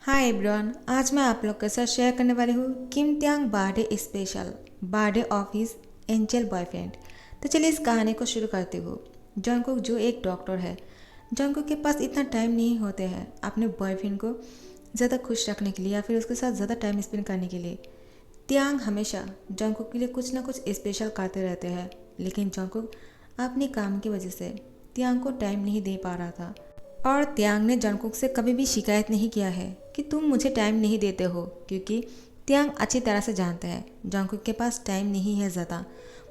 Hi everyone, आज मैं आप लोग के साथ शेयर करने वाली हूँ Kim Taehyung birthday special birthday of his angel boyfriend. तो चलिए इस कहानी को शुरू करती हूँ। जंगकुक जो एक डॉक्टर है, जंगकुक के पास इतना टाइम नहीं होते हैं अपने बॉयफ्रेंड को ज़्यादा खुश रखने के लिए या फिर उसके साथ ज़्यादा टाइम स्पेंड करने के लिए। त्यांग हमेशा जंगकुक के लिए कुछ ना कुछ स्पेशल करते रहते हैं, लेकिन जंगकुक अपने काम की वजह से त्यांग को टाइम नहीं दे पा रहा था। और त्यांग ने जंगकुक से कभी भी शिकायत नहीं किया है कि तुम मुझे टाइम नहीं देते हो, क्योंकि त्यांग अच्छी तरह से जानते हैं जंगकुक के पास टाइम नहीं है ज़्यादा।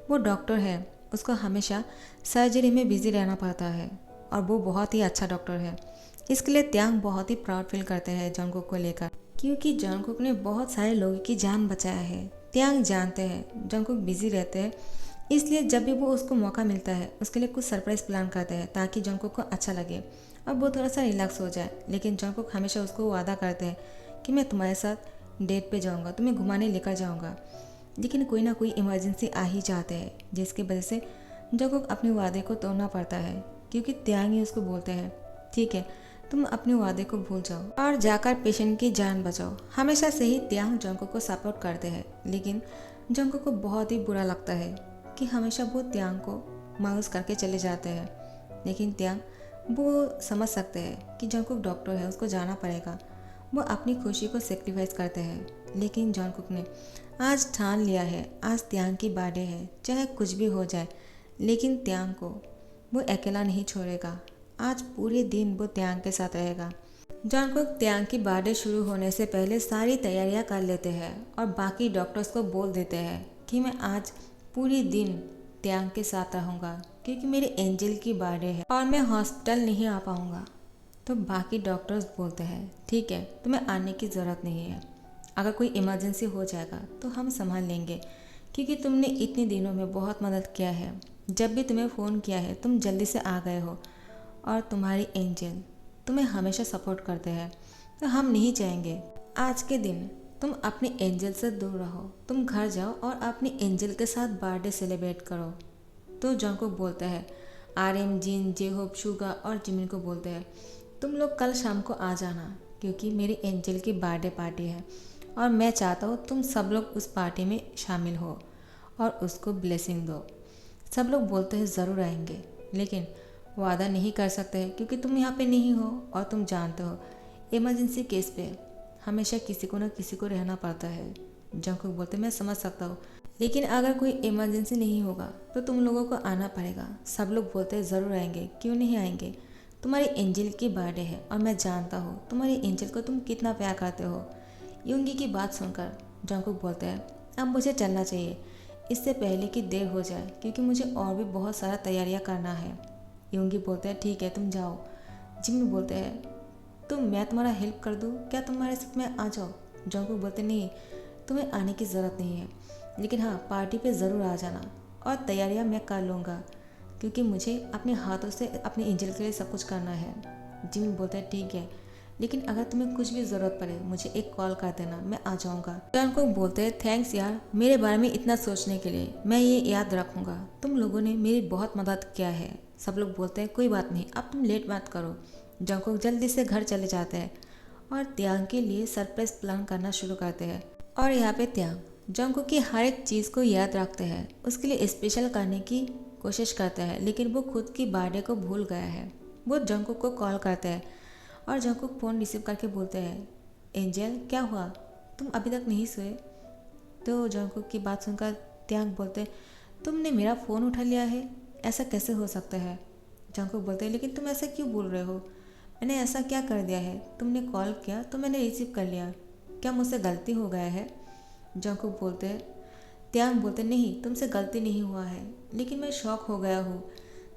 वो डॉक्टर है, उसको हमेशा सर्जरी में बिजी रहना पड़ता है और वो बहुत ही अच्छा डॉक्टर है। इसके लिए त्यांग बहुत ही प्राउड फील करते हैं जंगकुक को लेकर, क्योंकि जंगकुक ने बहुत सारे लोगों की जान बचाया है। त्यांग जानते हैं जंगकुक बिजी रहते हैं, इसलिए जब भी वो उसको मौका मिलता है उसके लिए कुछ सरप्राइज प्लान करते हैं ताकि जंगकुक को अच्छा लगे और वो थोड़ा सा रिलैक्स हो जाए। लेकिन जंगकुक हमेशा उसको वादा करते हैं कि मैं तुम्हारे साथ डेट पे जाऊंगा, तुम्हें घुमाने लेकर जाऊंगा। लेकिन कोई ना कोई इमरजेंसी आ ही जाते हैं, जिसकी वजह से जंगकुक अपने वादे को तोड़ना पड़ता है, क्योंकि त्यांग ही उसको बोलते हैं ठीक है तुम अपने वादे को भूल जाओ और जाकर पेशेंट की जान बचाओ। हमेशा से ही त्यांग जंगकुक को सपोर्ट करते हैं, लेकिन जंगकुक को बहुत ही बुरा लगता है कि हमेशा वो त्यांग को मायूस करके चले जाते हैं। लेकिन त्यांग वो समझ सकते हैं कि जंगकुक डॉक्टर है, उसको जाना पड़ेगा। वो अपनी खुशी को सेक्रीफाइस करते हैं, लेकिन जंगकुक ने आज ठान लिया है आज त्यांग की बर्थडे है, चाहे कुछ भी हो जाए, लेकिन त्यांग को वो अकेला नहीं छोड़ेगा। आज पूरे दिन वो त्यांग के साथ रहेगा। जंगकुक त्यांग की बर्थडे शुरू होने से पहले सारी तैयारियां कर लेते हैं और बाकी डॉक्टर्स को बोल देते हैं कि मैं आज पूरी दिन त्यांग के साथ रहूँगा, क्योंकि मेरे एंजल की बर्थडे है और मैं हॉस्पिटल नहीं आ पाऊँगा। तो बाकी डॉक्टर्स बोलते हैं ठीक है तुम्हें आने की ज़रूरत नहीं है, अगर कोई इमरजेंसी हो जाएगा तो हम संभाल लेंगे, क्योंकि तुमने इतने दिनों में बहुत मदद किया है। जब भी तुम्हें फ़ोन किया है तुम जल्दी से आ गए हो और तुम्हारी एंजल तुम्हें हमेशा सपोर्ट करते हैं, तो हम नहीं चाहेंगे आज के दिन तुम अपनी एंजल से दूर रहो। तुम घर जाओ और अपनी एंजल के साथ बर्थडे सेलिब्रेट करो। तो जंगकुक बोलते हैं आर्यन, जिन, जेहोप, शुगा और जिमिन को बोलते हैं तुम लोग कल शाम को आ जाना, क्योंकि मेरी एंजल की बर्थडे पार्टी है और मैं चाहता हूँ तुम सब लोग उस पार्टी में शामिल हो और उसको ब्लेसिंग दो। सब लोग बोलते हैं ज़रूर आएंगे, लेकिन वादा नहीं कर सकते हैं क्योंकि तुम यहाँ पे नहीं हो और तुम जानते हो इमरजेंसी केस पे हमेशा किसी को ना किसी को रहना पड़ता है। जंगकुक बोलते मैं समझ सकता हूँ, लेकिन अगर कोई इमरजेंसी नहीं होगा तो तुम लोगों को आना पड़ेगा। सब लोग बोलते हैं ज़रूर आएंगे, क्यों नहीं आएंगे, तुम्हारी एंजल की बर्थडे है और मैं जानता हूँ तुम्हारी एंजल को तुम कितना प्यार करते हो। युंगी की बात सुनकर जंगकुक बोलते हैं अब मुझे चलना चाहिए, इससे पहले कि देर हो जाए, क्योंकि मुझे और भी बहुत सारा तैयारियाँ करना है। युंगी बोलते हैं ठीक है तुम जाओ। जिमी बोलते हैं तो मैं तुम्हारा हेल्प कर दूँ क्या, तुम्हारे साथ में आ जाओ। जंगकुक बोलते नहीं तुम्हें आने की ज़रूरत नहीं है, लेकिन हाँ पार्टी पे ज़रूर आ जाना और तैयारियाँ मैं कर लूँगा, क्योंकि मुझे अपने हाथों से अपने एंजल के लिए सब कुछ करना है। जिमी बोलता है ठीक है, लेकिन अगर तुम्हें कुछ भी ज़रूरत पड़े मुझे एक कॉल कर देना, मैं आ जाऊँगा। जंगकुक बोलते हैं थैंक्स यार मेरे बारे में इतना सोचने के लिए, मैं ये याद रखूँगा, तुम लोगों ने मेरी बहुत मदद किया है। सब लोग बोलते हैं कोई बात नहीं, अब तुम लेट मत करो। जंगकुक जल्दी से घर चले जाते हैं और त्यांग के लिए सरप्राइज प्लान करना शुरू करते हैं। और यहाँ पे त्यांग जंगकुक की हर एक चीज़ को याद रखते हैं, उसके लिए स्पेशल करने की कोशिश करते हैं, लेकिन वो खुद की बर्थडे को भूल गया है। वो जंगकुक को कॉल करते हैं और जंगकुक फ़ोन रिसीव करके बोलते हैं एंजल क्या हुआ, तुम अभी तक नहीं सोए। तो जंगकुक की बात सुनकर त्यांग बोलते तुमने मेरा फ़ोन उठा लिया है, ऐसा कैसे हो सकता है। जंगकुक बोलते हैं लेकिन तुम ऐसा क्यों बोल रहे हो, मैंने ऐसा क्या कर दिया है, तुमने कॉल किया तो मैंने रिसीव कर लिया, क्या मुझसे गलती हो गया है। जंगकुक बोलते हैं त्यांग बोलते नहीं तुमसे गलती नहीं हुआ है, लेकिन मैं शॉक हो गया हूँ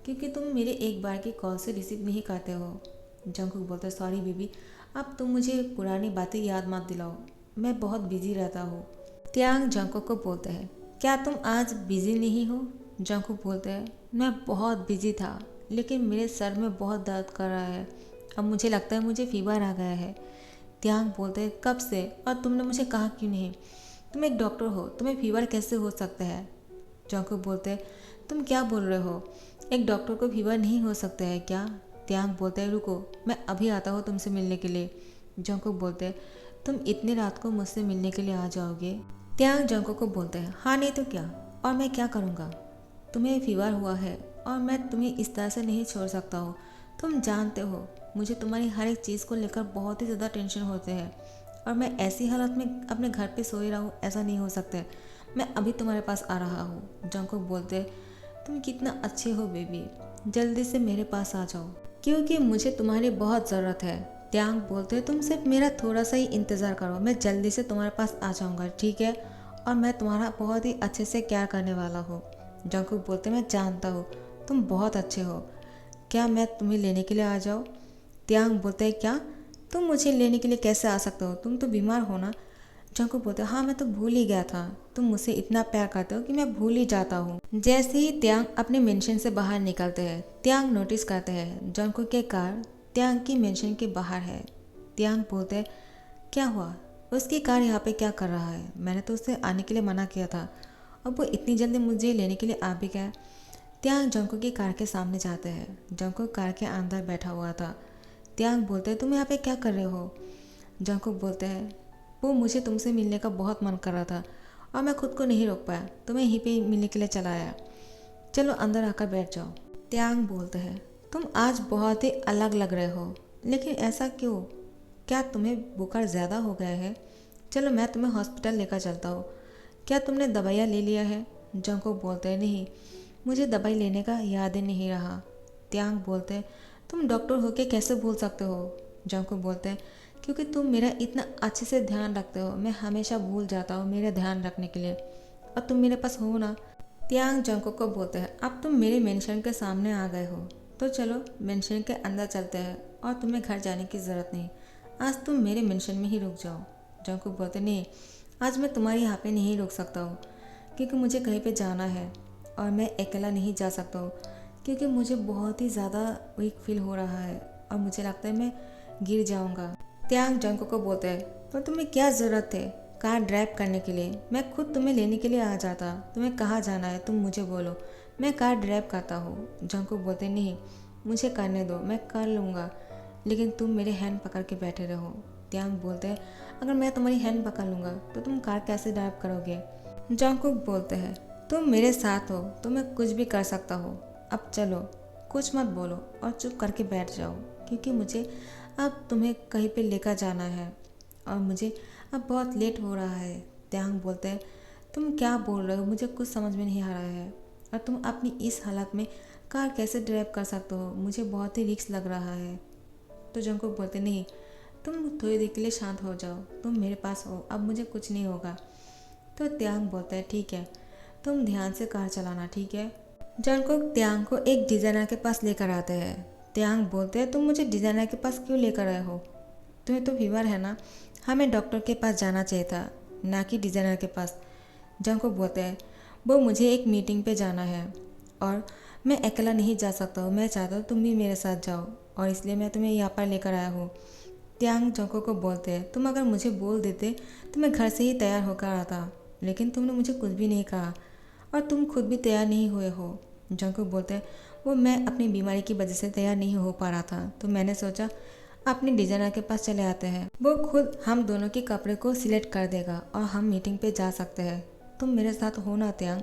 क्योंकि तुम मेरे एक बार की कॉल से रिसीव नहीं करते हो। जंगकुक बोलते हैं सॉरी बेबी, अब तुम मुझे पुरानी बातें याद मत दिलाओ, मैं बहुत बिजी रहता हूँ। त्यांग जंगकुक को बोलते हैं क्या तुम आज बिजी नहीं हो। जंगकुक बोलते हैं मैं बहुत बिजी था, लेकिन मेरे सर में बहुत दर्द कर रहा है, अब मुझे लगता है मुझे फीवर आ गया है। त्यांग बोलते हैं कब से, और तुमने मुझे कहा क्यों नहीं, तुम एक डॉक्टर हो, तुम्हें फीवर कैसे हो सकता है। जंगकुक बोलते हैं तुम क्या बोल रहे हो, एक डॉक्टर को फीवर नहीं हो सकता है क्या। त्यांग बोलते हैं रुको मैं अभी आता हूँ तुमसे मिलने के लिए। जंकुक बोलते तुम इतनी रात को मुझसे मिलने के लिए आ जाओगे? त्यांग जंकुक को बोलते हैं हाँ नहीं तो क्या, और मैं क्या करूँगा? तुम्हें फीवर हुआ है और मैं तुम्हें इस तरह से नहीं छोड़ सकता हूँ। तुम जानते हो मुझे तुम्हारी हर एक चीज़ को लेकर बहुत ही ज़्यादा टेंशन होते हैं, और मैं ऐसी हालत में अपने घर पे सोई रहूँ ऐसा नहीं हो सकता है। मैं अभी तुम्हारे पास आ रहा हूँ। जंकुक बोलते तुम कितना अच्छे हो बेबी, जल्दी से मेरे पास आ जाओ क्योंकि मुझे तुम्हारी बहुत ज़रूरत है। त्यांग बोलते तुम सिर्फ मेरा थोड़ा सा ही इंतज़ार करो, मैं जल्दी से तुम्हारे पास आ जाऊँगा, ठीक है? और मैं तुम्हारा बहुत ही अच्छे से केयर करने वाला हूँ। जंकुक बोलते मैं जानता हूँ तुम बहुत अच्छे हो, क्या मैं तुम्हें लेने के लिए आ जाऊँ? त्यांग बोलते क्या तुम मुझे लेने के लिए कैसे आ सकते हो, तुम तो बीमार हो ना? जंकुक बोलते हाँ मैं तो भूल ही गया था, तुम मुझसे इतना प्यार करते हो कि मैं भूल ही जाता हूँ। जैसे ही त्यांग अपने मेंशन से बाहर निकलते हैं, त्यांग नोटिस करते हैं जंकुक के कार त्यांग की मेंशन के बाहर है। त्यांग बोलते क्या हुआ, उसकी कार यहाँ पे क्या कर रहा है? मैंने तो उससे आने के लिए मना किया था, अब वो इतनी जल्दी मुझे लेने के लिए आ भी गया। त्यांग जंकुक की कार के सामने जाते हैं। जंकुक कार के अंदर बैठा हुआ था। त्यांग बोलते हैं तुम यहाँ पे क्या कर रहे हो? जंकुक बोलते हैं वो मुझे तुमसे मिलने का बहुत मन कर रहा था और मैं खुद को नहीं रोक पाया, तो मैं यहीं पे मिलने के लिए चला आया, चलो अंदर आकर बैठ जाओ। त्यांग बोलते हैं तुम आज बहुत ही अलग लग रहे हो, लेकिन ऐसा क्यों? क्या तुम्हें बुखार ज़्यादा हो गया है? चलो मैं तुम्हें हॉस्पिटल लेकर चलता हूँ। क्या तुमने दवाइयाँ ले लिया है? जंकुक बोलते हैं नहीं, मुझे दवाई लेने का याद ही नहीं रहा। त्यांग बोलते हैं तुम डॉक्टर होके कैसे भूल सकते हो? जंकुक बोलते हैं क्योंकि तुम मेरा इतना अच्छे से ध्यान रखते हो, मैं हमेशा भूल जाता हूँ मेरा ध्यान रखने के लिए, और तुम मेरे पास हो ना। त्यांग जंकुक को बोलते हैं अब तुम मेरे मेंशन के सामने आ गए हो, तो चलो मेंशन के अंदर चलते हैं और तुम्हें घर जाने की ज़रूरत नहीं, आज तुम मेरे मेंशन में ही रुक जाओ। जंकुक बोलते नहीं, आज मैं तुम्हारे यहाँ पे नहीं रुक सकता हूँ क्योंकि मुझे कहीं पे जाना है और मैं अकेला नहीं जा सकता हूँ क्योंकि मुझे बहुत ही ज़्यादा वीक फील हो रहा है और मुझे लगता है मैं गिर जाऊँगा। त्यांग जंकुक को बोलते हैं पर तुम्हें क्या ज़रूरत है कार ड्राइव करने के लिए? मैं खुद तुम्हें लेने के लिए आ जाता, तुम्हें कहाँ जाना है तुम मुझे बोलो, मैं कार ड्राइव करता हूँ। जंकुक बोलते नहीं, मुझे करने दो, मैं कर लूँगा, लेकिन तुम मेरे हैंड पकड़ के बैठे रहो। त्यांग बोलते हैं अगर मैं तुम्हारी हैंड पकड़ लूँगा तो तुम कार कैसे ड्राइव करोगे? जंकुक बोलते हैं तुम मेरे साथ हो तो मैं कुछ भी कर सकता हूँ, अब चलो कुछ मत बोलो और चुप करके बैठ जाओ क्योंकि मुझे अब तुम्हें कहीं पे लेकर जाना है और मुझे अब बहुत लेट हो रहा है। त्यांग बोलते हैं तुम क्या बोल रहे हो, मुझे कुछ समझ में नहीं आ रहा है, और तुम अपनी इस हालत में कार कैसे ड्राइव कर सकते हो? मुझे बहुत ही रिस्क लग रहा है। तो जंकुक बोलते नहीं, तुम थोड़ी देर के लिए शांत हो जाओ, तुम मेरे पास हो, अब मुझे कुछ नहीं होगा। तो त्यांग बोलता है ठीक है, तुम ध्यान से कार चलाना, ठीक है? जंकुक त्यांग को एक डिज़ाइनर के पास लेकर आते हैं। त्यांग बोलते हैं तुम मुझे डिज़ाइनर के पास क्यों लेकर आए हो? तुम्हें तो फीवर है ना, हमें डॉक्टर के पास जाना चाहिए था, ना कि डिज़ाइनर के पास। जंकुक बोलते हैं वो मुझे एक मीटिंग पे जाना है और मैं अकेला नहीं जा सकता हूँ, मैं चाहता हूँ तुम भी मेरे साथ जाओ और इसलिए मैं तुम्हें यहाँ पर लेकर आया हूँ। त्यांग जंकुक को बोलते हैं तुम अगर मुझे बोल देते तो मैं घर से ही तैयार होकर आता, लेकिन तुमने मुझे कुछ भी नहीं कहा और तुम खुद भी तैयार नहीं हुए हो। जंकुक बोलते हैं वो मैं अपनी बीमारी की वजह से तैयार नहीं हो पा रहा था, तो मैंने सोचा अपने डिज़ाइनर के पास चले आते हैं, वो खुद हम दोनों के कपड़े को सिलेक्ट कर देगा और हम मीटिंग पे जा सकते हैं। तुम मेरे साथ हो ना त्यांग?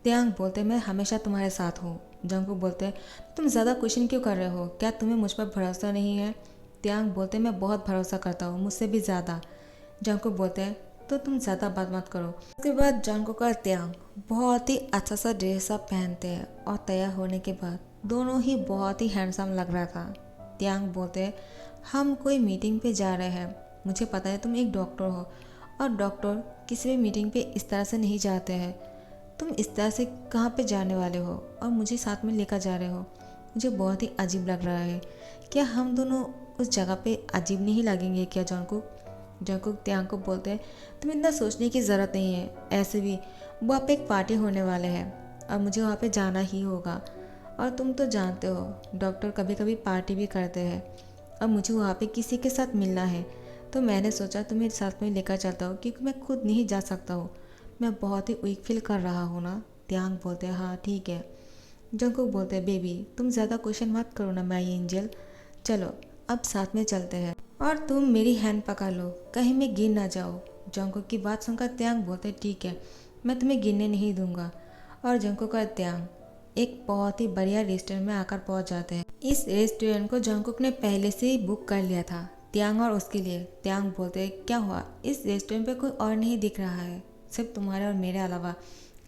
त्यांग बोलते मैं हमेशा तुम्हारे साथ हूँ। जंकुक बोलते तुम ज़्यादा क्वेश्चन क्यों कर रहे हो, क्या तुम्हें मुझ पर भरोसा नहीं है? त्यांग बोलते मैं बहुत भरोसा करता हूँ, मुझसे भी ज़्यादा। जंकुक बोलते हैं तो तुम ज़्यादा बात मत करो। उसके बाद जंकुक और त्यांग बहुत ही अच्छा सा ड्रेस अप पहनते हैं और तैयार होने के बाद दोनों ही बहुत ही हैंडसम लग रहा था। त्यांग बोलते हैं हम कोई मीटिंग पे जा रहे हैं, मुझे पता है तुम एक डॉक्टर हो और डॉक्टर किसी भी मीटिंग पे इस तरह से नहीं जाते हैं, तुम इस तरह से कहाँ पे जाने वाले हो और मुझे साथ में लेकर जा रहे हो? मुझे बहुत ही अजीब लग रहा है, क्या हम दोनों उस जगह पे अजीब नहीं लगेंगे क्या? जंकुक त्यांग को बोलते हैं तुम्हें इतना सोचने की ज़रूरत नहीं है, ऐसे भी वहाँ पे एक पार्टी होने वाले हैं और मुझे वहाँ पे जाना ही होगा, और तुम तो जानते हो डॉक्टर कभी कभी पार्टी भी करते हैं और मुझे वहाँ पे किसी के साथ मिलना है, तो मैंने सोचा तुम्हें साथ में लेकर चलता हूँ क्योंकि मैं खुद नहीं जा सकता हूँ, मैं बहुत ही वीक फील कर रहा हूँ ना। त्यांग बोलते हैं हाँ ठीक है। जंकुक बोलते हैं बेबी तुम ज़्यादा क्वेश्चन मत करो ना माय एंजल, चलो अब साथ में चलते हैं। और तुम मेरी हैंड पकड़ लो, कहीं मैं गिर ना जाऊँ। जंकुक की बात सुनकर त्यांग बोलते ठीक है, मैं तुम्हें गिरने नहीं दूंगा। और जंकुक और त्यांग एक बहुत ही बढ़िया रेस्टोरेंट में आकर पहुंच जाते हैं। इस रेस्टोरेंट को जंकुक ने पहले से ही बुक कर लिया था त्यांग और उसके लिए। त्यांग बोलते हैं क्या हुआ, इस रेस्टोरेंट पे कोई और नहीं दिख रहा है सिर्फ तुम्हारे और मेरे अलावा।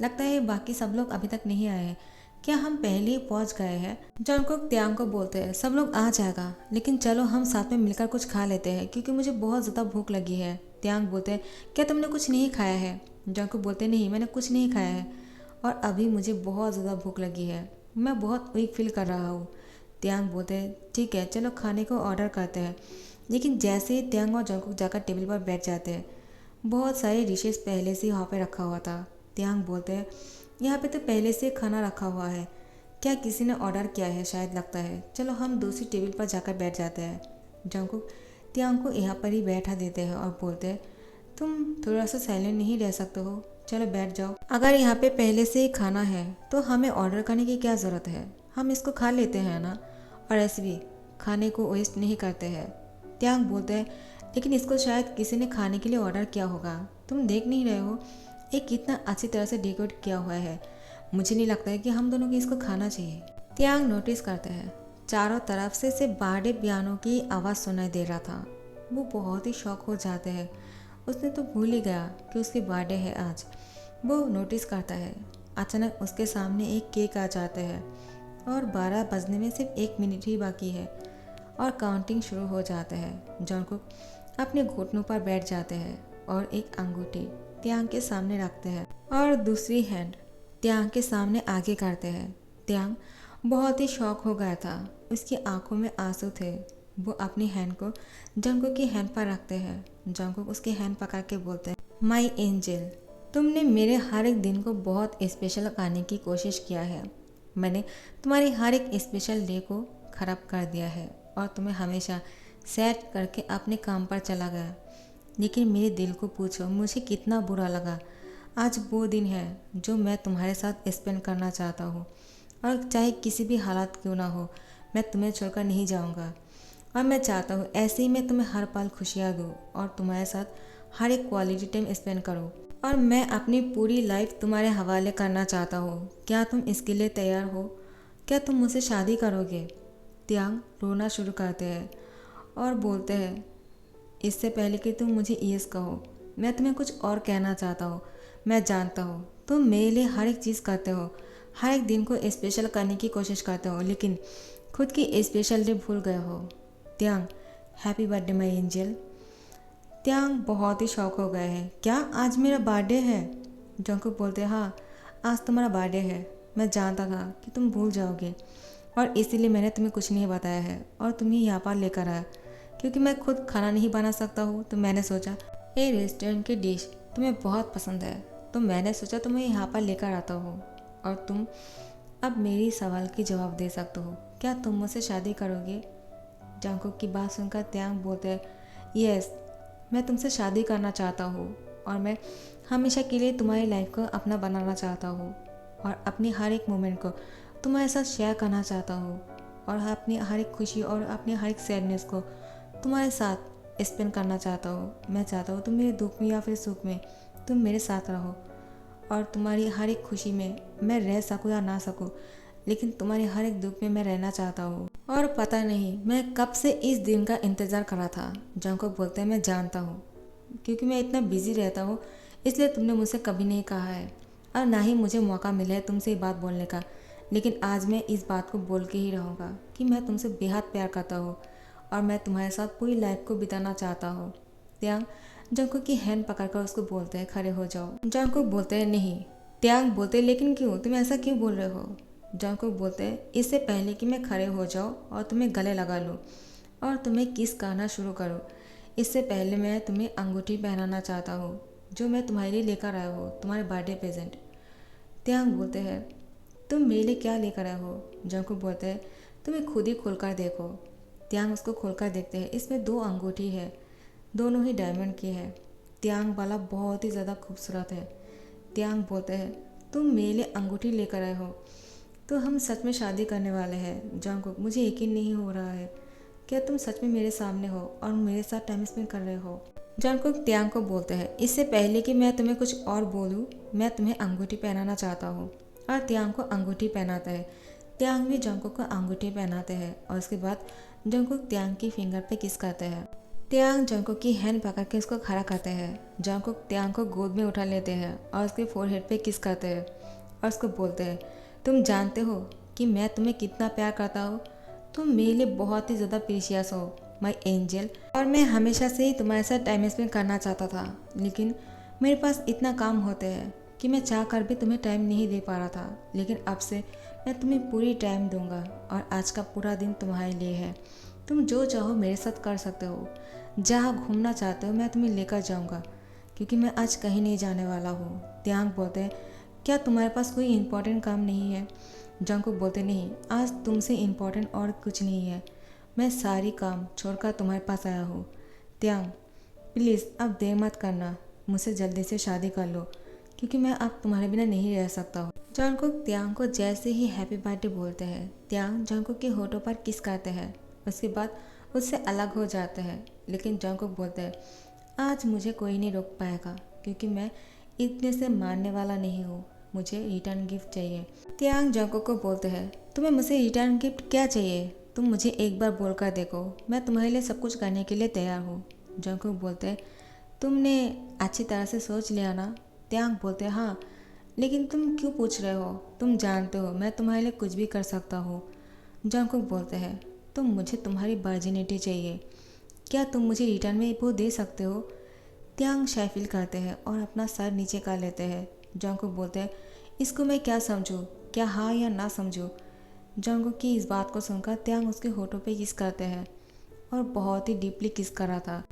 लगता है बाकी सब लोग अभी तक नहीं आए हैं, क्या हम पहले ही पहुंच गए हैं। जंकुक त्यांग को बोलते हैं सब लोग आ जाएगा, लेकिन चलो हम साथ में मिलकर कुछ खा लेते हैं क्योंकि मुझे बहुत ज़्यादा भूख लगी है। त्यांग बोलते हैं क्या तुमने कुछ नहीं खाया है। जंकुक बोलते नहीं, मैंने कुछ नहीं खाया है और अभी मुझे बहुत ज़्यादा भूख लगी है, मैं बहुत वीक फील कर रहा हूँ। त्यांग बोलते हैं ठीक है चलो खाने को ऑर्डर करते हैं। लेकिन जैसे ही त्यांग और जंकुक जाकर टेबल पर बैठ जाते हैं, बहुत सारे डिशेस पहले से ही वहाँ पे रखा हुआ था। त्यांग बोलते हैं यहाँ पे तो पहले से खाना रखा हुआ है, क्या किसी ने ऑर्डर किया है शायद, लगता है चलो हम दूसरी टेबल पर जाकर बैठ जाते हैं। जंकुक त्यांग को यहाँ पर ही बैठा देते हैं और बोलते हैं तुम थोड़ा सा साइलेंट नहीं रह सकते हो, चलो बैठ जाओ। अगर यहाँ पे पहले से ही खाना है तो हमें ऑर्डर करने की क्या ज़रूरत है, हम इसको खा लेते हैं ना, और ऐसे भी खाने को वेस्ट नहीं करते हैं। त्यांग बोलते हैं लेकिन इसको शायद किसी ने खाने के लिए ऑर्डर किया होगा, तुम देख नहीं रहे हो ये कितना अच्छी तरह से डेकोरेट किया हुआ है, मुझे नहीं लगता है कि हम दोनों को इसको खाना चाहिए। त्यांग नोटिस करते हैं चारों तरफ से सिर्फ बर्थडे पियानो की आवाज़ सुनाई दे रहा था। वो बहुत ही शौक हो जाते हैं, उसने तो भूल ही गया कि उसकी बर्थडे है आज। वो नोटिस करता है अचानक उसके सामने एक केक आ जाते हैं और 12 बजने में सिर्फ 1 मिनट ही बाकी है और काउंटिंग शुरू हो जाता है। जंकुक अपने घुटनों पर बैठ जाते हैं और एक अंगूठी त्यांग के सामने रखते हैं और दूसरी हैंड त्यांग के सामने आगे करते हैं। त्यांग बहुत ही शौक हो गया था, उसकी आंखों में आंसू थे। वो अपनी हैंड को जंकुक की हैंड पर रखते हैं। जंकुक उसकी हैंड पकड़ के बोलते हैं माई एंजल, तुमने मेरे हर एक दिन को बहुत स्पेशल करने की कोशिश किया है, मैंने तुम्हारी हर एक स्पेशल डे को ख़राब कर दिया है और तुम्हें हमेशा सैड करके अपने काम पर चला गया। लेकिन मेरे दिल को पूछो मुझे कितना बुरा लगा, आज वो दिन है जो मैं तुम्हारे साथ स्पेंड करना चाहता हूँ और चाहे किसी भी हालात क्यों ना हो मैं तुम्हें छोड़कर नहीं जाऊँगा। और मैं चाहता हूँ ऐसे ही मैं तुम्हें हर पल खुशियाँ दूँ और तुम्हारे साथ हर एक क्वालिटी टाइम स्पेंड करूँ और मैं अपनी पूरी लाइफ तुम्हारे हवाले करना चाहता हूँ। क्या तुम इसके लिए तैयार हो, क्या तुम मुझसे शादी करोगे। त्यांग रोना शुरू करते हैं और बोलते हैं इससे पहले कि तुम मुझे यस कहो मैं तुम्हें कुछ और कहना चाहता हूँ। मैं जानता हूँ तुम मेरे लिए हर एक चीज़ करते हो, हर एक दिन को स्पेशल करने की कोशिश करते हो, लेकिन खुद की स्पेशल डे भूल गए हो। त्यांग हैप्पी बर्थडे माई एंजल। त्यांग बहुत ही शौक हो गए हैं, क्या आज मेरा बर्थडे है। जंकुक बोलते हैं हाँ आज तुम्हारा बर्थडे है, मैं जानता था कि तुम भूल जाओगे और इसीलिए मैंने तुम्हें कुछ नहीं बताया है और तुम्हें यहाँ पर लेकर आया क्योंकि मैं खुद खाना नहीं बना सकता हूँ। तो मैंने सोचा ये रेस्टोरेंट की डिश तुम्हें बहुत पसंद है, तो मैंने सोचा तुम्हें यहाँ पर लेकर आता हूँ और तुम अब मेरी सवाल की जवाब दे सकते हो, क्या तुम मुझसे शादी करोगे। जंकुक की बात सुनकर त्यांग बोलते हैं यस मैं तुमसे शादी करना चाहता हूँ और मैं हमेशा के लिए तुम्हारी लाइफ को अपना बनाना चाहता हूँ और अपनी हर एक मोमेंट को तुम्हारे साथ शेयर करना चाहता हूँ और अपनी हर एक खुशी और अपनी हर एक सैडनेस को तुम्हारे साथ स्पेंड करना चाहता हूँ। मैं चाहता हूँ तुम मेरे दुख में या फिर सुख में तुम मेरे साथ रहो और तुम्हारी हर एक खुशी में मैं रह सकूँ या ना सकूँ, लेकिन तुम्हारे हर एक दुख में मैं रहना चाहता हूँ। और पता नहीं मैं कब से इस दिन का इंतज़ार कर रहा था। जंकुक बोलते हैं मैं जानता हूँ क्योंकि मैं इतना बिजी रहता हूँ इसलिए तुमने मुझसे कभी नहीं कहा है और ना ही मुझे मौका मिला है तुमसे ये बात बोलने का, लेकिन आज मैं इस बात को बोल के ही रहूँगा कि मैं तुमसे बेहद प्यार करता हूँ और मैं तुम्हारे साथ पूरी लाइफ को बिताना चाहता हूँ। त्यांग जंकुक की हैंड पकड़कर उसको बोलते हैं खड़े हो जाओ। जंकुक बोलते हैं नहीं। त्यांग बोलते हैं लेकिन क्यों, तुम ऐसा क्यों बोल रहे हो। जंकुक बोलते हैं इससे पहले कि मैं खड़े हो जाऊँ और तुम्हें गले लगा लूँ और तुम्हें किस करना शुरू करूँ, इससे पहले मैं तुम्हें अंगूठी पहनाना चाहता हूँ जो मैं तुम्हारे लिए लेकर आया हूँ, तुम्हारे बर्थडे प्रेजेंट। त्यांग बोलते हैं तुम मेरे लिए क्या लेकर आए हो। जंकुक बोलते हैं तुम्हें खुद ही खोलकर देखो। त्यांग उसको खोलकर देखते हैं, इसमें 2 अंगूठी है, दोनों ही डायमंड की है। त्यांग वाला बहुत ही ज़्यादा खूबसूरत है। त्यांग बोलते हैं तुम मेरे लिए अंगूठी लेकर आए हो तो हम सच में शादी करने वाले हैं। जंकुक मुझे यकीन नहीं हो रहा है, क्या तुम सच में मेरे सामने हो और मेरे साथ टाइम स्पेंड कर रहे हो? जंगकुक त्यांग को बोलते हैं, इससे पहले कि मैं तुम्हें कुछ और बोलूँ, मैं तुम्हें अंगूठी पहनाना चाहता हूँ। और त्यांग को अंगूठी पहनाता है। त्यांग भी जंगकुक को अंगूठी पहनाते हैं और उसके बाद जंगकुक त्यांग की फिंगर पे किस करते हैं। त्यांग जंगकुक की हैंड पकड़ के उसको खड़ा करते हैं। जंगकुक त्यांग को गोद में उठा लेते हैं और उसके फोरहेड पे किस करते हैं और उसको बोलते हैं, तुम जानते हो कि मैं तुम्हें कितना प्यार करता हूँ। तुम मेरे लिए बहुत ही ज़्यादा प्रीशियस हो, माय एंजल। और मैं हमेशा से ही तुम्हारे साथ टाइम स्पेंड करना चाहता था, लेकिन मेरे पास इतना काम होते हैं कि मैं चाह कर भी तुम्हें टाइम नहीं दे पा रहा था। लेकिन अब से मैं तुम्हें पूरी टाइम दूंगा और आज का पूरा दिन तुम्हारे लिए है। तुम जो चाहो मेरे साथ कर सकते हो। जहाँ घूमना चाहते हो मैं तुम्हें लेकर जाऊंगा, क्योंकि मैं आज कहीं नहीं जाने वाला हूँ। त्यांग बोलते हैं, क्या तुम्हारे पास कोई इम्पोर्टेंट काम नहीं है? जंगकुक बोलते, नहीं, आज तुमसे इम्पोर्टेंट और कुछ नहीं है। मैं सारी काम छोड़कर तुम्हारे पास आया हूँ। त्यांग, प्लीज़ अब देर मत करना, मुझसे जल्दी से शादी कर लो, क्योंकि मैं अब तुम्हारे बिना नहीं रह सकता हूँ। जंगकुक त्यांग को जैसे ही हैप्पी बर्थडे बोलते हैं, त्यांग जंगकुक के होठों पर किस करते हैं। उसके बाद उससे अलग हो जाते हैं। लेकिन जंगकुक बोलते हैं, आज मुझे कोई नहीं रोक पाएगा, क्योंकि मैं इतने से मानने वाला नहीं हूँ। मुझे रिटर्न गिफ्ट चाहिए। त्यांग जंगकुक को बोलते हैं, तुम्हें मुझसे रिटर्न गिफ्ट क्या चाहिए? तुम मुझे एक बार बोलकर देखो, मैं तुम्हारे लिए सब कुछ करने के लिए तैयार हूँ। जंगकुक बोलते हैं, तुमने अच्छी तरह से सोच लिया ना? त्यांग बोलते हैं, हाँ, लेकिन तुम क्यों पूछ रहे हो? तुम जानते हो मैं तुम्हारे लिए कुछ भी कर सकता हूँ। जंगकुक बोलते हैं, तो मुझे तुम्हारी वर्जिनिटी चाहिए। क्या तुम मुझे रिटर्न में वो दे सकते हो? त्यांग शाय फील करते हैं और अपना सर नीचे कर लेते हैं। जंगकुक बोलते हैं, इसको मैं क्या समझूं? क्या हाँ या ना समझूं? जंगकुक की इस बात को सुनकर त्यांग उसके होठों पे किस करते हैं और बहुत ही डीपली किस कर रहा था।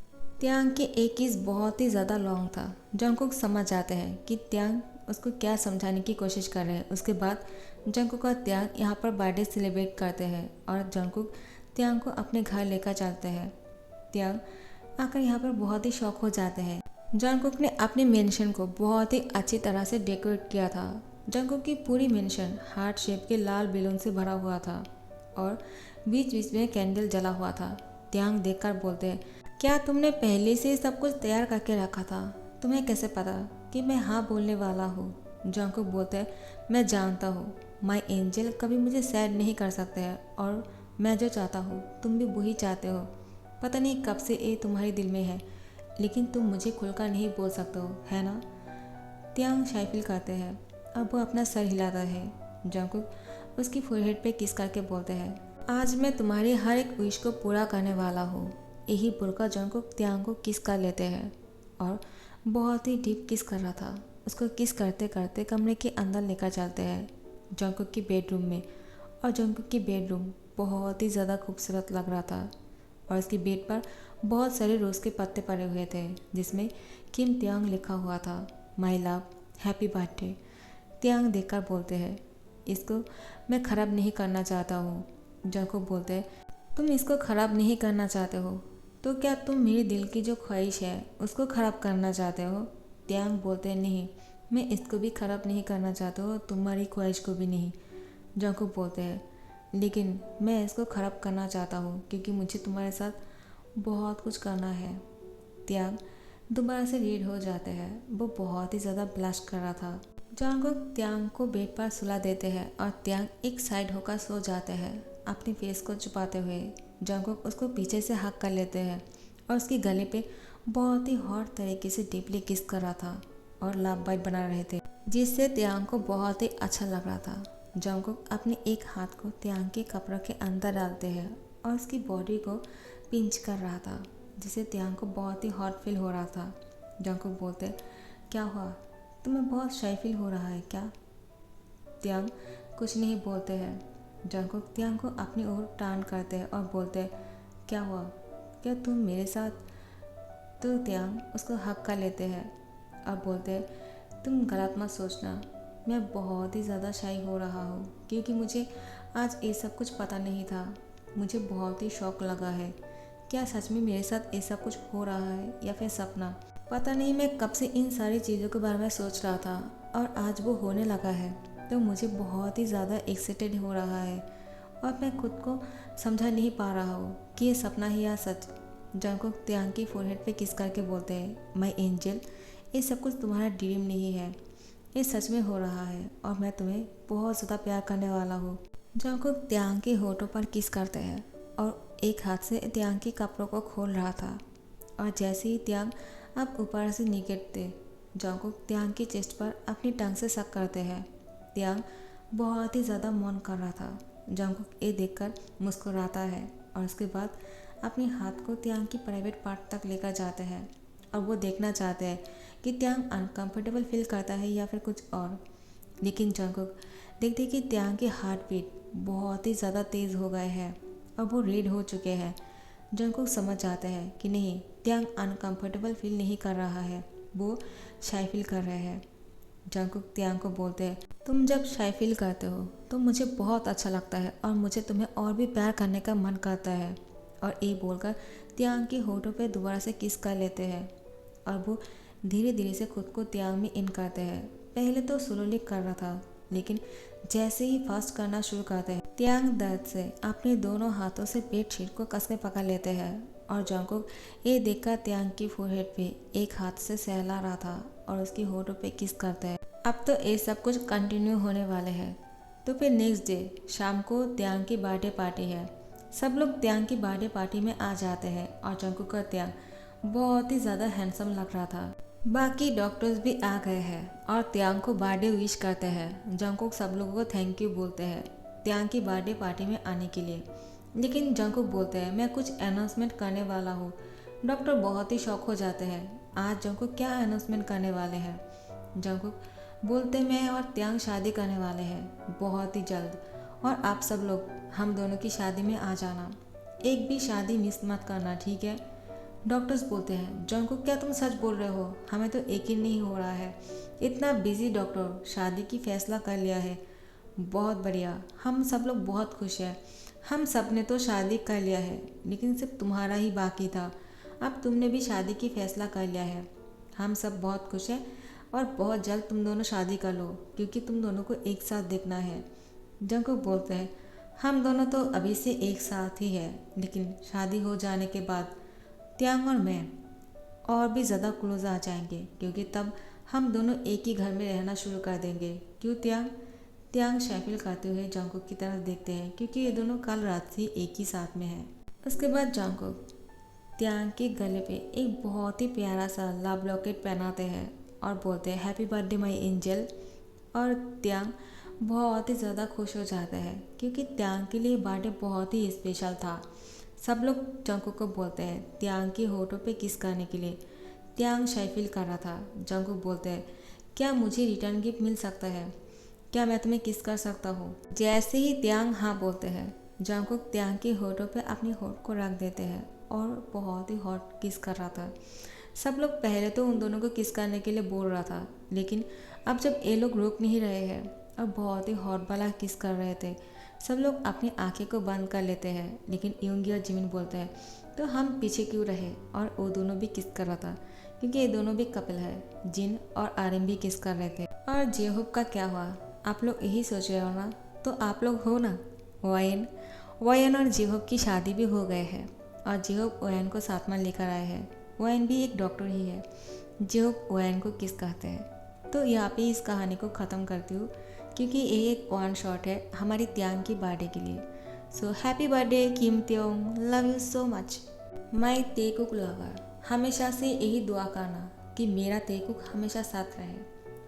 त्यांग के एक किस बहुत ही ज़्यादा लॉन्ग था। जंगकुक समझ जाते हैं कि त्यांग उसको क्या समझाने की कोशिश कर रहे हैं। उसके बाद जंगकुक और त्यांग यहाँ पर बर्थडे सेलिब्रेट करते हैं और जंगकुक त्यांग को अपने घर लेकर चलते हैं। त्यांग आकर यहाँ पर बहुत ही शौक हो जाते हैं। जंगकुक ने अपने मेंशन को बहुत ही अच्छी तरह से डेकोरेट किया था। जंगकुक की पूरी मेंशन हार्ट शेप के लाल बैलून से भरा हुआ था और बीच बीच में कैंडल जला हुआ था। त्यांग देखकर बोलते हैं, क्या तुमने पहले से सब कुछ तैयार करके रखा था? तुम्हें कैसे पता कि मैं हाँ बोलने वाला हूँ? जंगकुक बोलते हैं, मैं जानता हूँ, माय एंजल कभी मुझे सैड नहीं कर सकते हैं और मैं जो चाहता हूँ तुम भी वही चाहते हो। पता नहीं कब से ये तुम्हारे दिल में है, लेकिन तुम मुझे खुलकर नहीं बोल सकते हो, है ना? त्यांग शाय फील करते हैं। अब वो अपना सर हिलाता है। जंगकुक उसकी फोरहेड पे किस करके बोलते हैं, आज मैं तुम्हारी हर एक विश को पूरा करने वाला हूँ। यही बोलकर जंगकुक त्यांग को किस कर लेते हैं और बहुत ही डीप किस कर रहा था। उसको किस करते करते कमरे के अंदर लेकर चलते हैं, जंगकुक की बेडरूम में। और जंगकुक की बेडरूम बहुत ही ज़्यादा खूबसूरत लग रहा था और उसकी बेड पर बहुत सारे रोज़ के पत्ते पड़े हुए थे, जिसमें किम त्यांग लिखा हुआ था, माय लव, हैप्पी बर्थडे। त्यांग देखकर बोलते हैं, इसको मैं ख़राब नहीं करना चाहता हूँ। जंगकुक बोलते हैं, तुम इसको ख़राब नहीं करना चाहते हो तो क्या तुम मेरे दिल की जो ख्वाहिश है उसको ख़राब करना चाहते हो? त्यांग बोलते हैं, नहीं, मैं इसको भी ख़राब नहीं करना चाहता हूँ, तुम्हारी ख्वाहिश को भी नहीं। जंगकुक बोलते हैं, लेकिन मैं इसको ख़राब करना चाहता हूँ क्योंकि मुझे तुम्हारे साथ बहुत कुछ करना है। त्यांग दोबारा से रीड हो जाते हैं। वो बहुत ही ज़्यादा ब्लश कर रहा था। जंगकुक त्यांग को बेड पर सुला देते हैं और त्यांग एक साइड होकर सो जाते हैं, अपनी फेस को छुपाते हुए। जंगकुक उसको पीछे से हक कर लेते हैं और उसके गले पे बहुत ही हॉट तरीके से डीपली किस कर रहा था और लव बाइट बना रहे थे, जिससे त्यांग को बहुत ही अच्छा लग रहा था। जंगकुक अपने एक हाथ को त्यांग के कपड़ों के अंदर डालते हैं और उसकी बॉडी को पिंच कर रहा था, जिससे त्यांग को बहुत ही हॉट फील हो रहा था। जंगकुक बोलते, क्या हुआ, तुम्हें बहुत शाय फील हो रहा है क्या? त्यांग कुछ नहीं बोलते हैं। जंगकुक त्यांग को अपनी ओर टर्न करते हैं और बोलते हैं, क्या हुआ, क्या तुम मेरे साथ? तो त्यांग उसको हक कर लेते हैं और बोलते हैं, तुम गलत मत सोचना, मैं बहुत ही ज़्यादा शाय हो रहा हूँ क्योंकि मुझे आज ये सब कुछ पता नहीं था। मुझे बहुत ही शौक लगा है। क्या सच में मेरे साथ ये सब कुछ हो रहा है या फिर सपना? पता नहीं, मैं कब से इन सारी चीज़ों के बारे में सोच रहा था और आज वो होने लगा है, तो मुझे बहुत ही ज़्यादा एक्साइटेड हो रहा है और मैं खुद को समझा नहीं पा रहा हूँ कि ये सपना ही या सच। जंगकुक त्यांग की फोरहेड पे किस करके बोलते हैं, माय एंजल, ये सब कुछ तुम्हारा ड्रीम नहीं है, ये सच में हो रहा है और मैं तुम्हें बहुत ज़्यादा प्यार करने वाला हूँ। जंगकुक त्यांग के होठों पर किस करते हैं और एक हाथ से त्यांग के कपड़ों को खोल रहा था। और जैसे ही त्यांग अब ऊपर से निकलते, जंगकुक त्यांग की चेस्ट पर अपनी टंग से सक करते हैं। त्यांग बहुत ही ज़्यादा मौन कर रहा था। जंगकुक ये देखकर मुस्कुराता है और उसके बाद अपने हाथ को त्यांग की प्राइवेट पार्ट तक लेकर जाते हैं और वो देखना चाहते हैं कि त्यांग अनकंफर्टेबल फील करता है या फिर कुछ और। लेकिन जंगकुक देखते कि त्यांग के हार्ट बीट बहुत ही ज़्यादा तेज़ हो गए हैं और वो रेड हो चुके हैं। जंगकुक समझ जाते हैं कि नहीं, त्यांग अनकंफर्टेबल फील नहीं कर रहा है, वो शाय फील कर रहे हैं। जंगकुक त्यांग को बोलते हैं, तुम जब शाय फील करते हो तो मुझे बहुत अच्छा लगता है और मुझे तुम्हें और भी प्यार करने का मन करता है। और ये बोलकर त्यांग के होठों पे दोबारा से किस कर लेते हैं और वो धीरे धीरे से खुद को त्यांग में इन करते हैं। पहले तो स्लोली कर रहा था, लेकिन जैसे ही फास्ट करना शुरू करते हैं, त्यांग दर्द से अपने दोनों हाथों से बेडशीट को कस के पकड़ लेते हैं। और जंगकुक ये देखकर त्यांग की फोरहेड पे एक हाथ से सहला रहा था और उसकी होठों पे किस करते हैं। अब तो ये सब कुछ कंटिन्यू होने वाले हैं। तो फिर नेक्स्ट डे शाम को त्यांग की बर्थडे पार्टी है। सब लोग त्यांग की बर्थडे पार्टी में आ जाते हैं और जंगकुक का त्यांग बहुत ही ज़्यादा हैंडसम लग रहा था। बाकी डॉक्टर्स भी आ गए हैं और त्यांग को बर्थडे विश करते हैं। जंगकुक सब लोगों को थैंक यू बोलते हैं त्यांग की बर्थडे पार्टी में आने के लिए। लेकिन जंगकुक बोलते हैं, मैं कुछ अनाउंसमेंट करने वाला हूँ। डॉक्टर बहुत ही शॉक हो जाते हैं, आज जंगकुक क्या अनाउंसमेंट करने वाले हैं। जंगकुक बोलते, मैं और त्यांग शादी करने वाले हैं बहुत ही जल्द, और आप सब लोग हम दोनों की शादी में आ जाना, एक भी शादी मिस मत करना, ठीक है। डॉक्टर्स बोलते हैं, जंगकुक क्या तुम सच बोल रहे हो, हमें तो यकीन नहीं हो रहा है, इतना बिजी डॉक्टर शादी की फैसला कर लिया है, बहुत बढ़िया, हम सब लोग बहुत खुश हैं। हम सब ने तो शादी कर लिया है, लेकिन सिर्फ तुम्हारा ही बाकी था, अब तुमने भी शादी की फैसला कर लिया है। हम सब बहुत खुश हैं और बहुत जल्द तुम दोनों शादी कर लो, क्योंकि तुम दोनों को एक साथ देखना है। जंगकुक बोलते हैं, हम दोनों तो अभी से एक साथ ही है, लेकिन शादी हो जाने के बाद त्यांग और मैं और भी ज़्यादा क्लोज आ जाएंगे, क्योंकि तब हम दोनों एक ही घर में रहना शुरू कर देंगे। क्यों त्यांग? त्यांग शायफिल करते हुए जंगकुक की तरफ देखते हैं, क्योंकि ये दोनों कल रात से एक ही साथ में हैं। उसके बाद जंगकुक त्यांग के गले पे एक बहुत ही प्यारा सा लव लॉकेट पहनाते हैं और बोलते हैं, हैप्पी बर्थडे माय एंजल। और त्यांग बहुत ही ज़्यादा खुश हो जाता है, क्योंकि त्यांग के लिए बर्थडे बहुत ही स्पेशल था। सब लोग जंगकुक को बोलते हैं त्यांग के होठों पे किस करने के लिए। त्यांग शाय फील कर रहा था। जंगकुक बोलते हैं, क्या मुझे रिटर्न गिफ्ट मिल सकता है, क्या मैं तुम्हें किस कर सकता हूँ। जैसे ही त्यांग हाँ बोलते हैं, जंगकुक त्यांग के होठों पे अपने होठ को रख देते हैं और बहुत ही हॉट किस कर रहा था। सब लोग पहले तो उन दोनों को किस करने के लिए बोल रहा था, लेकिन अब जब ये लोग रोक नहीं रहे हैं और बहुत ही हॉट वाला किस कर रहे थे, सब लोग अपनी आंखें को बंद कर लेते हैं। लेकिन यूंगी और जिमिन बोलते हैं, तो हम पीछे क्यों रहे, और वो दोनों भी किस कर रहा था, क्योंकि ये दोनों भी कपल है। जिन और आर्यन भी किस कर रहे थे। और जेहोब का क्या हुआ, आप लोग यही सोच रहे हो ना, तो आप लोग हो ना वायन। वायन और जेहोब की शादी भी हो गए हैं और जेहोब वायन को साथ में लेकर आए हैं। वायन भी एक डॉक्टर ही है। जेहोब वायन को किस कहते हैं। तो यहाँ पे इस कहानी को ख़त्म करती हूँ, क्योंकि ये एक वन शॉट है हमारी त्यांग की बर्थडे के लिए। So happy birthday Kim Taehyung, love you so much my Taekook lover. हमेशा से यही दुआ करना कि मेरा तेकुक हमेशा साथ रहे,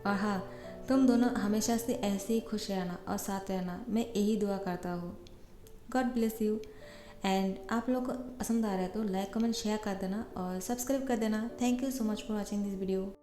और हाँ, तुम दोनों हमेशा से ऐसे ही खुश रहना और साथ रहना, मैं यही दुआ करता हूँ। God bless you. एंड आप लोग को पसंद आ रहा है तो लाइक कमेंट शेयर कर देना और सब्सक्राइब कर देना। Thank you so much for watching this video.